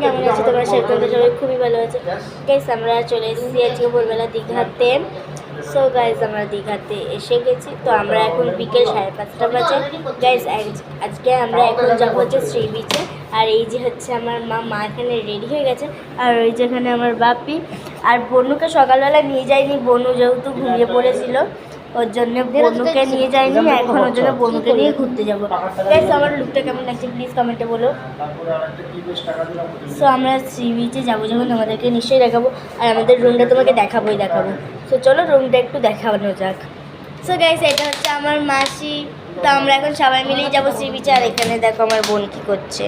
কেমন আছে তোমার সাথে? তোমাদের সবাই খুবই ভালো আছে গাইস। আমরা চলে এসেছি আজকে ভোরবেলা দীঘাতে। সো গাইস আমরা দীঘাতে এসে গেছি। তো আমরা এখন বিকেল 5:30 বাজে গাইস। আজকে আমরা এখন যাবো হচ্ছে সি বিচে। আর এই যে হচ্ছে আমার মা এখানে রেডি হয়ে গেছে। আর ওই যেখানে আমার বাপি। আর বনুকে সকালবেলা নিয়ে যায়নি, বনু যেহেতু ঘুমিয়ে পড়েছিল ওর জন্য বনুকে নিয়ে যায়নি। এখন ওর জন্য বনুকে নিয়ে ঘুরতে যাবো গাইস। আমার লুকটা কেমন লাগছে প্লিজ কমেন্টে বলো। সো আমরা সি বিচে যাবো যখন তোমাদেরকে নিশ্চয়ই দেখাবো। আর আমাদের রুমটা তোমাকে দেখাবোই। সো চলো রুমটা একটু দেখানো যাক। সো গাইস এটা হচ্ছে আমার মাসি। তো আমরা এখন সবাই মিলেই যাবো সি বিচে। আর এখানে দেখো আমার বোন কি করছে।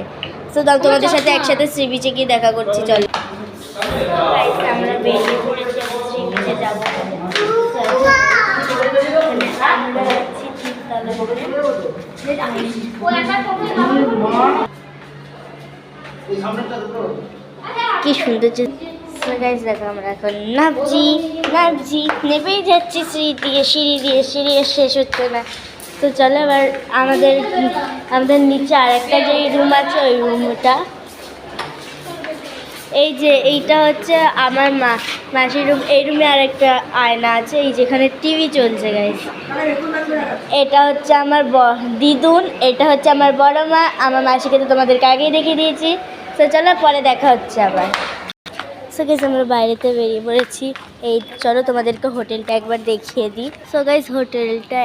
সো তোমাদের সাথে একসাথে সি বিচে গিয়ে দেখা করছি। চলো গাইস আমরা বেরিয়ে পড়েছি সি বিচে যাবো। কি সুন্দর দেখো আমরা এখন নামছি নেবেই যাচ্ছি সিঁড়ি দিয়ে শেষ হচ্ছে না। তো চলো এবার আমাদের নিচে আর একটা যে রুম আছে ওই রুমটা, এই যে এইটা হচ্ছে আমার মাসির রুম। এই রুমে আরেকটা আয়না আছে, এই যেখানে টিভি চলছে গাইস। এটা হচ্ছে আমার দিদুন, এটা হচ্ছে আমার বড় মা। আমার মাসিকে তো তোমাদেরকে আগেই দেখিয়ে দিয়েছি। তো চলো পরে দেখা হচ্ছে আবার। সো গাইস আমরা বাইরেতে বেরিয়ে পড়েছি। এই চলো তোমাদেরকে হোটেলটা একবার দেখিয়ে দিই। সো গাইস হোটেলটা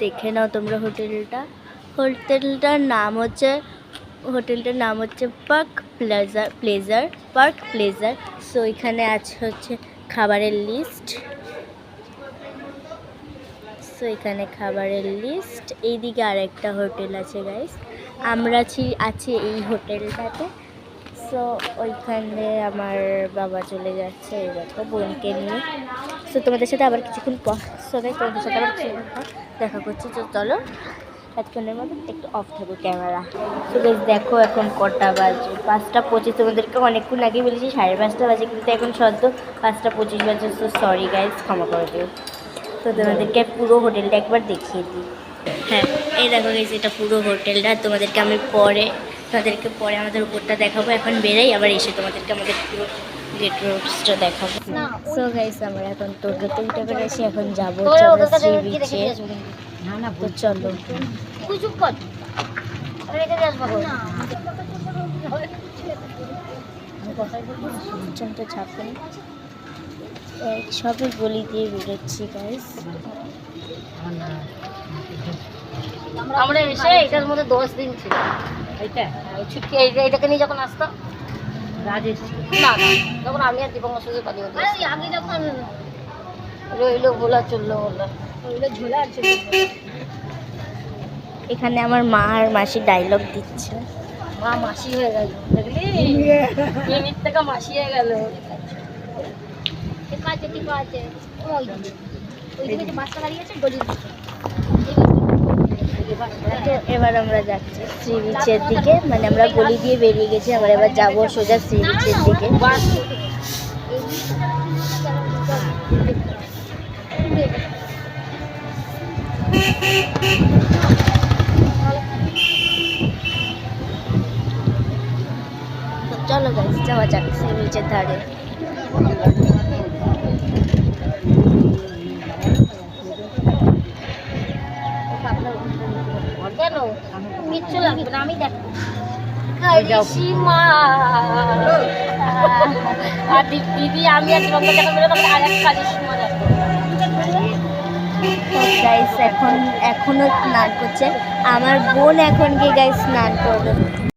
দেখে নাও তোমরা। হোটেলটার নাম হচ্ছে পার্ক প্লেজার। সো এখানে আছে হচ্ছে খাবারের লিস্ট। এইদিকে আরেকটা হোটেল আছে গাইস। আমরা আছি এই হোটেলটাতে। সো ওইখানে আমার বাবা চলে যাচ্ছে এই দেখো বোনকে নিয়ে। সো তোমাদের সাথে আবার কিছুক্ষণ দেখা করছি। তো চলো এতক্ষণের মধ্যে একটু অফ থাকবো ক্যামেরা। তো দেখো এখন কটা বাজে, 5:25। তোমাদেরকে অনেকক্ষণ আগে বলেছি 5:30 বাজে, কিন্তু এখন সদ্য 5:25 বাজে। সো সরি গাইজ, ক্ষমা করে দিও। তো তোমাদেরকে পুরো হোটেলটা একবার দেখিয়ে দিই। হ্যাঁ এই দেখো গাইজ, এটা পুরো হোটেলটা। তোমাদেরকে পরে আমাদের উপরটা দেখাবো। এখন বেরাই, আবার এসে তোমাদেরকে আমাদের পুরো গেট রোডসটা দেখাবো। সো গাইজ আমরা এখন টোটোতে উঠে পেরেছি। এখন যাবো সি বিচে। তো চলো সবই গলি দিয়ে বেরোচ্ছি গাইজ। আমরা এসে এটার মধ্যে 10 দিন ছিল। ছুটকি এইটাকে নিয়ে যখন আসতাম না যখন আমি আর দীপঙ্কর সঙ্গে পালিয়ে আগে যখন রইলো বলা চললো ঝোলা আর এখানে আমার মা আর মাসি ডায়লগ দিচ্ছে। মা মাসি হয়ে গেল, দেখলি মিনিট থেকে মাসি হয়ে গেল। এবার আমরা যাচ্ছি সি বিচের দিকে, মানে আমরা গলি দিয়ে বেরিয়ে গেছি। আমরা এবার যাবো সোজা সি বিচের দিকে। চলো গাইস যাওয়া যাক সি বিচের ধারে। কেন কিচ্ছু লাগবে না, আমি দেখো দিদি আমি আর গাইস এখনো স্নান করছে আমার বোন। এখন গিয়ে গাইস স্নান করবে।